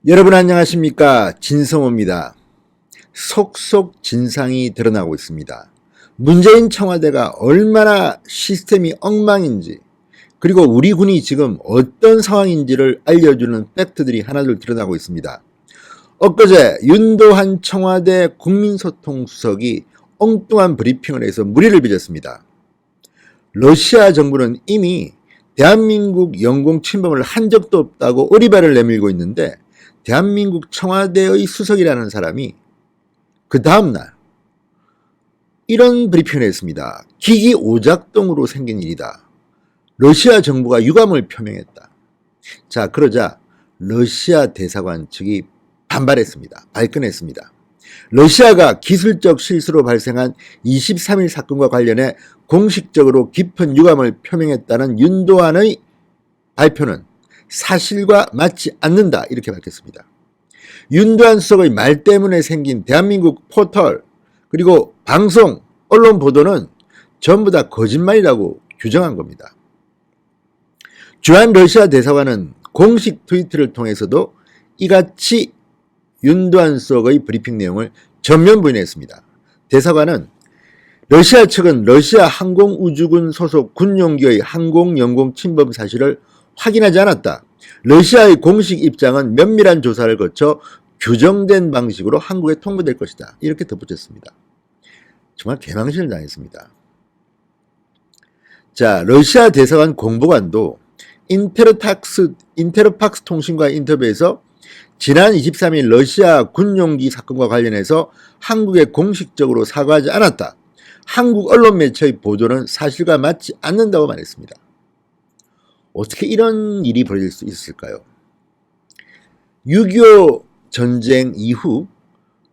여러분 안녕하십니까? 진성호입니다. 속속 진상이 드러나고 있습니다. 문재인 청와대가 얼마나 시스템이 엉망인지, 그리고 우리 군이 지금 어떤 상황인지를 알려주는 팩트들이 하나둘 드러나고 있습니다. 엊그제 윤도한 청와대 국민소통수석이 엉뚱한 브리핑을 해서 무리를 빚었습니다. 러시아 정부는 이미 대한민국 영공 침범을 한 적도 없다고 오리발을 내밀고 있는데, 대한민국 청와대의 수석이라는 사람이 그 다음날 이런 브리핑을 했습니다. 기기 오작동으로 생긴 일이다. 러시아 정부가 유감을 표명했다. 자, 그러자 러시아 대사관 측이 반발했습니다. 발끈했습니다. 러시아가 기술적 실수로 발생한 23일 사건과 관련해 공식적으로 깊은 유감을 표명했다는 윤도한의 발표는 사실과 맞지 않는다, 이렇게 밝혔습니다. 윤도한 수석의 말 때문에 생긴 대한민국 포털, 그리고 방송, 언론 보도는 전부 다 거짓말이라고 규정한 겁니다. 주한 러시아 대사관은 공식 트위터를 통해서도 이같이 윤도한 수석의 브리핑 내용을 전면 부인했습니다. 대사관은 러시아 측은 러시아 항공우주군 소속 군용기의 항공영공 침범 사실을 확인하지 않았다. 러시아의 공식 입장은 면밀한 조사를 거쳐 규정된 방식으로 한국에 통보될 것이다. 이렇게 덧붙였습니다. 정말 개망신을 당했습니다. 자, 러시아 대사관 공보관도 인테르팍스 통신과의 인터뷰에서 지난 23일 러시아 군용기 사건과 관련해서 한국에 공식적으로 사과하지 않았다. 한국 언론 매체의 보도는 사실과 맞지 않는다고 말했습니다. 어떻게 이런 일이 벌어질 수 있을까요? 6.25 전쟁 이후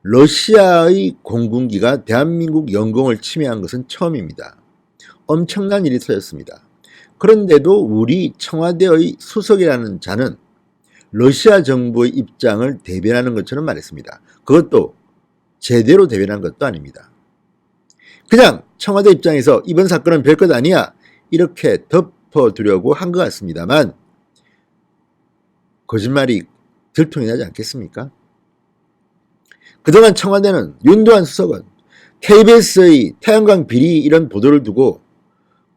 러시아의 공군기가 대한민국 영공을 침해한 것은 처음입니다. 엄청난 일이 터졌습니다. 그런데도 우리 청와대의 수석이라는 자는 러시아 정부의 입장을 대변하는 것처럼 말했습니다. 그것도 제대로 대변한 것도 아닙니다. 그냥 청와대 입장에서 이번 사건은 별것 아니야, 이렇게 덮어두려고 한 것 같습니다만, 거짓말이 들통이 나지 않겠습니까? 그동안 청와대는, 윤도한 수석은 KBS의 태양광 비리 이런 보도를 두고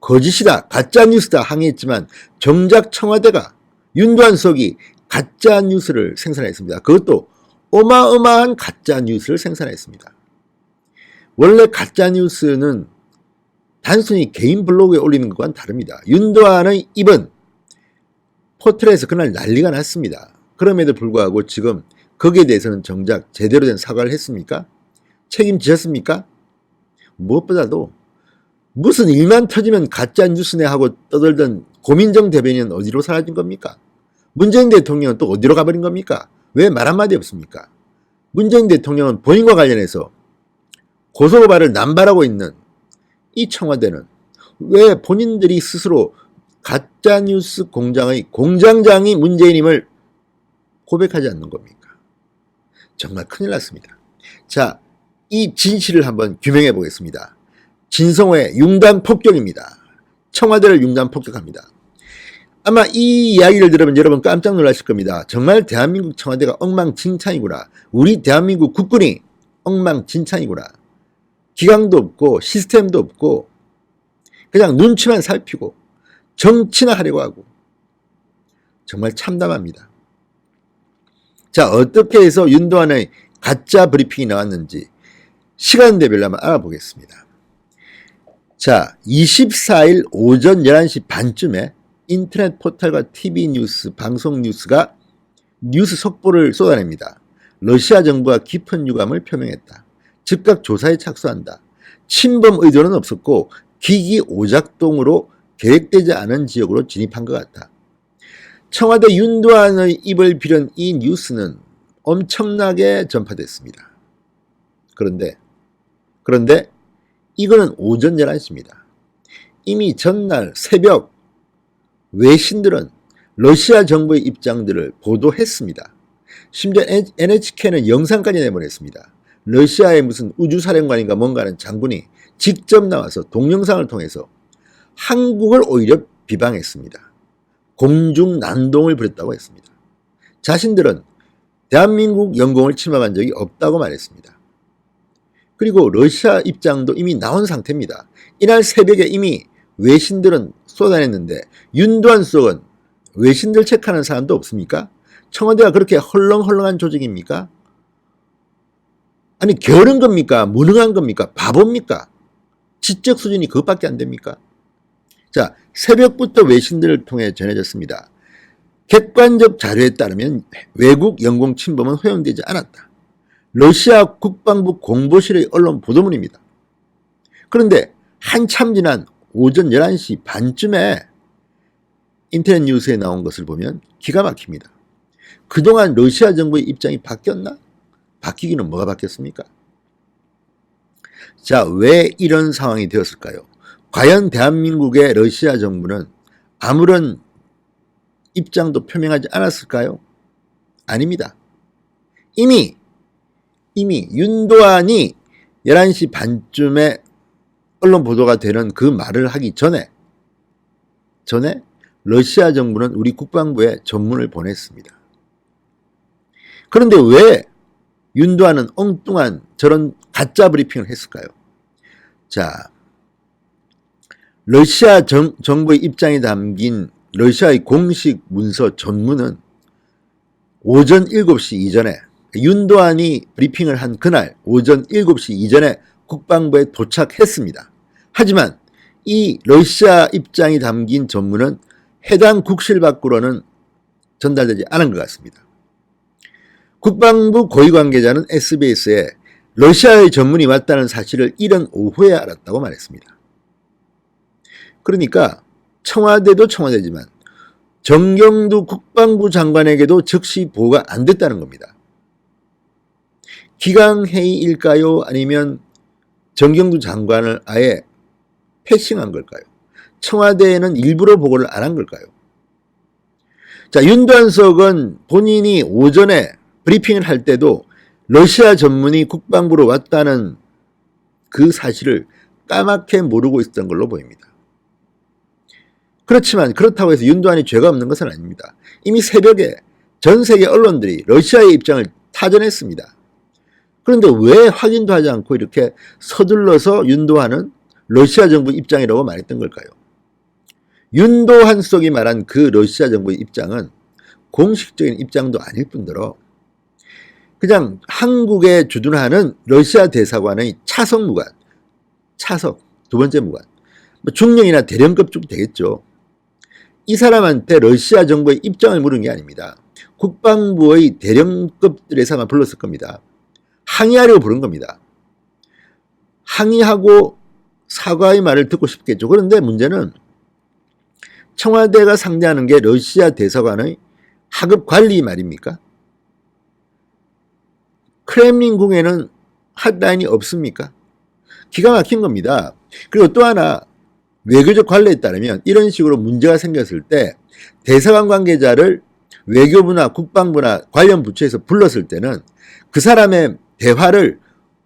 거짓이다, 가짜뉴스다 항의했지만, 정작 청와대가, 윤도한 수석이 가짜뉴스를 생산했습니다. 그것도 어마어마한 가짜뉴스를 생산했습니다. 원래 가짜뉴스는 단순히 개인 블로그에 올리는 것과는 다릅니다. 윤도한의 입은 포털에서 그날 난리가 났습니다. 그럼에도 불구하고 지금 거기에 대해서는 정작 제대로 된 사과를 했습니까? 책임지셨습니까? 무엇보다도 무슨 일만 터지면 가짜뉴스네 하고 떠들던 고민정 대변인은 어디로 사라진 겁니까? 문재인 대통령은 또 어디로 가버린 겁니까? 왜 말 한마디 없습니까? 문재인 대통령은 본인과 관련해서 고소고발을 남발하고 있는 이 청와대는 왜 본인들이 스스로 가짜뉴스 공장의 공장장이 문재인임을 고백하지 않는 겁니까? 정말 큰일 났습니다. 자, 이 진실을 한번 규명해 보겠습니다. 진성호의 융단 폭격입니다. 청와대를 융단 폭격합니다. 아마 이 이야기를 들으면 여러분 깜짝 놀라실 겁니다. 정말 대한민국 청와대가 엉망진창이구나. 우리 대한민국 국군이 엉망진창이구나. 기강도 없고 시스템도 없고 그냥 눈치만 살피고 정치나 하려고 하고, 정말 참담합니다. 자, 어떻게 해서 윤도한의 가짜 브리핑이 나왔는지 시간대별로 한번 알아보겠습니다. 자, 24일 오전 11시 반쯤에 인터넷 포털과 TV 뉴스, 방송 뉴스가 뉴스 속보를 쏟아냅니다. 러시아 정부가 깊은 유감을 표명했다. 즉각 조사에 착수한다. 침범 의도는 없었고 기기 오작동으로 계획되지 않은 지역으로 진입한 것 같다. 청와대 윤도한의 입을 빌은 이 뉴스는 엄청나게 전파됐습니다. 그런데 이거는 오전 11시입니다. 이미 전날 새벽 외신들은 러시아 정부의 입장들을 보도했습니다. 심지어 NHK는 영상까지 내보냈습니다. 러시아의 무슨 우주사령관인가 뭔가는 장군이 직접 나와서 동영상을 통해서 한국을 오히려 비방했습니다. 공중 난동을 부렸다고 했습니다. 자신들은 대한민국 영공을 침범한 적이 없다고 말했습니다. 그리고 러시아 입장도 이미 나온 상태입니다. 이날 새벽에 이미 외신들은 쏟아냈는데 윤두한 수석은 외신들 체크하는 사람도 없습니까? 청와대가 그렇게 헐렁헐렁한 조직입니까? 아니 게으른 겁니까? 무능한 겁니까? 바보입니까? 지적 수준이 그것밖에 안 됩니까? 자, 새벽부터 외신들을 통해 전해졌습니다. 객관적 자료에 따르면 외국 영공 침범은 허용되지 않았다. 러시아 국방부 공보실의 언론 보도문입니다. 그런데 한참 지난 오전 11시 반쯤에 인터넷 뉴스에 나온 것을 보면 기가 막힙니다. 그동안 러시아 정부의 입장이 바뀌었나? 바뀌기는 뭐가 바뀌었습니까? 자, 왜 이런 상황이 되었을까요? 과연 대한민국의 러시아 정부는 아무런 입장도 표명하지 않았을까요? 아닙니다. 이미 윤도한이 11시 반쯤에 언론 보도가 되는 그 말을 하기 전에 러시아 정부는 우리 국방부에 전문을 보냈습니다. 그런데 왜 윤도한은 엉뚱한 저런 가짜 브리핑을 했을까요? 자, 러시아 정부의 입장이 담긴 러시아의 공식 문서 전문은 오전 7시 이전에 윤도한이 브리핑을 한 그날 오전 7시 이전에 국방부에 도착했습니다. 하지만 이 러시아 입장이 담긴 전문은 해당 국실 밖으로는 전달되지 않은 것 같습니다. 국방부 고위 관계자는 SBS에 러시아의 전문이 왔다는 사실을 이른 오후에 알았다고 말했습니다. 그러니까 청와대도 청와대지만 정경두 국방부 장관에게도 즉시 보고가 안 됐다는 겁니다. 기강회의일까요? 아니면 정경두 장관을 아예 패싱한 걸까요? 청와대에는 일부러 보고를 안 한 걸까요? 자, 윤도한 수석은 본인이 오전에 브리핑을 할 때도 러시아 전문이 국방부로 왔다는 그 사실을 까맣게 모르고 있었던 걸로 보입니다. 그렇지만 그렇다고 해서 윤도한이 죄가 없는 것은 아닙니다. 이미 새벽에 전 세계 언론들이 러시아의 입장을 타전했습니다. 그런데 왜 확인도 하지 않고 이렇게 서둘러서 윤도한은 러시아 정부 입장이라고 말했던 걸까요? 윤도한 수석이 말한 그 러시아 정부의 입장은 공식적인 입장도 아닐 뿐더러 그냥 한국에 주둔하는 러시아 대사관의 차석 무관, 두 번째 무관, 중령이나 대령급 쪽 되겠죠. 이 사람한테 러시아 정부의 입장을 물은 게 아닙니다. 국방부의 대령급들에서만 불렀을 겁니다. 항의하려고 부른 겁니다. 항의하고 사과의 말을 듣고 싶겠죠. 그런데 문제는 청와대가 상대하는 게 러시아 대사관의 하급 관리 말입니까? 크렘린궁에는 핫라인이 없습니까? 기가 막힌 겁니다. 그리고 또 하나 외교적 관례에 따르면 이런 식으로 문제가 생겼을 때 대사관 관계자를 외교부나 국방부나 관련 부처에서 불렀을 때는 그 사람의 대화를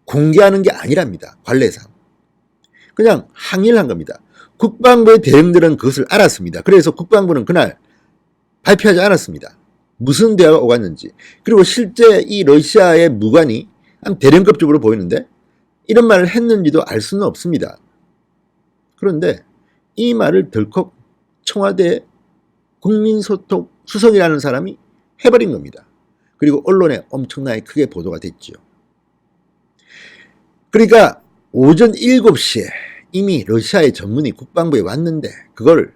공개하는 게 아니랍니다. 관례상. 그냥 항의를 한 겁니다. 국방부의 대령들은 그것을 알았습니다. 그래서 국방부는 그날 발표하지 않았습니다. 무슨 대화가 오갔는지. 그리고 실제 이 러시아의 무관이 한 대령급적으로 보이는데 이런 말을 했는지도 알 수는 없습니다. 그런데 이 말을 덜컥 청와대 국민소통 수석이라는 사람이 해버린 겁니다. 그리고 언론에 엄청나게 크게 보도가 됐죠. 그러니까 오전 7시에 이미 러시아의 전문이 국방부에 왔는데 그걸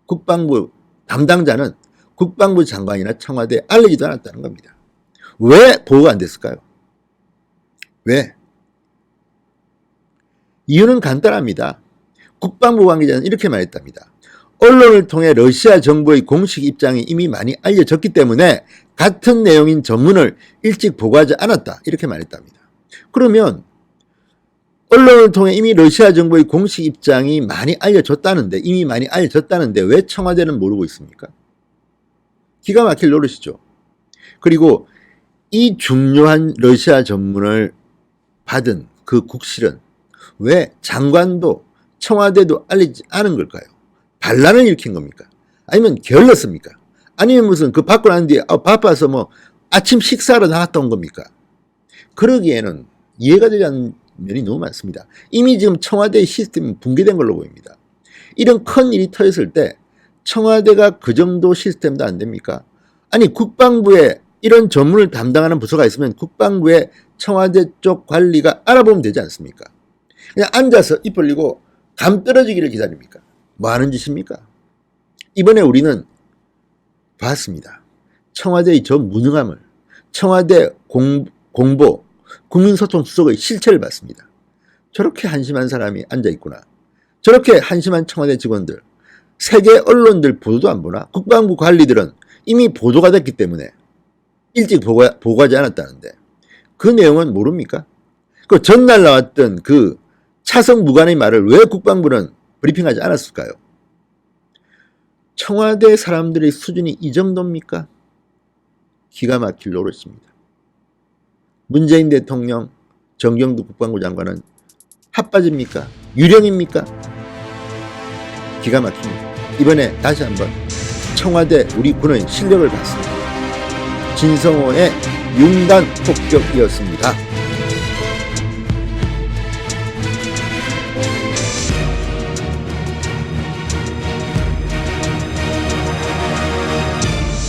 국방부 담당자는 국방부 장관이나 청와대에 알리지도 않았다는 겁니다. 왜 보고가 안 됐을까요? 왜? 이유는 간단합니다. 국방부 관계자는 이렇게 말했답니다. 언론을 통해 러시아 정부의 공식 입장이 이미 많이 알려졌기 때문에 같은 내용인 전문을 일찍 보고하지 않았다. 이렇게 말했답니다. 그러면 언론을 통해 이미 러시아 정부의 공식 입장이 많이 알려졌다는데 왜 청와대는 모르고 있습니까? 기가 막힐 노릇이죠. 그리고 이 중요한 러시아 전문을 받은 그 국실은 왜 장관도 청와대도 알리지 않은 걸까요? 반란을 일으킨 겁니까? 아니면 게을렀습니까? 아니면 무슨 그 받고 난 뒤에 바빠서 뭐 아침 식사하러 나갔다 온 겁니까? 그러기에는 이해가 되지 않는 면이 너무 많습니다. 이미 지금 청와대의 시스템이 붕괴된 걸로 보입니다. 이런 큰 일이 터졌을 때 청와대가 그 정도 시스템도 안 됩니까? 아니 국방부에 이런 전문을 담당하는 부서가 있으면 국방부의 청와대 쪽 관리가 알아보면 되지 않습니까? 그냥 앉아서 입 벌리고 감 떨어지기를 기다립니까? 뭐 하는 짓입니까? 이번에 우리는 봤습니다. 청와대의 저 무능함을, 청와대 공보, 국민소통수석의 실체를 봤습니다. 저렇게 한심한 사람이 앉아있구나. 저렇게 한심한 청와대 직원들, 세계 언론들 보도도 안 보나? 국방부 관리들은 이미 보도가 됐기 때문에 일찍 보고하지 않았다는데 그 내용은 모릅니까? 그 전날 나왔던 그 차성 무관의 말을 왜 국방부는 브리핑하지 않았을까요? 청와대 사람들의 수준이 이 정도입니까? 기가 막힐 노릇입니다. 문재인 대통령, 정경두 국방부 장관은 핫바지입니까? 유령입니까? 기가 막힙니다. 이번에 다시 한번 청와대 우리 군의 실력을 봤습니다. 진성호의 융단 폭격이었습니다.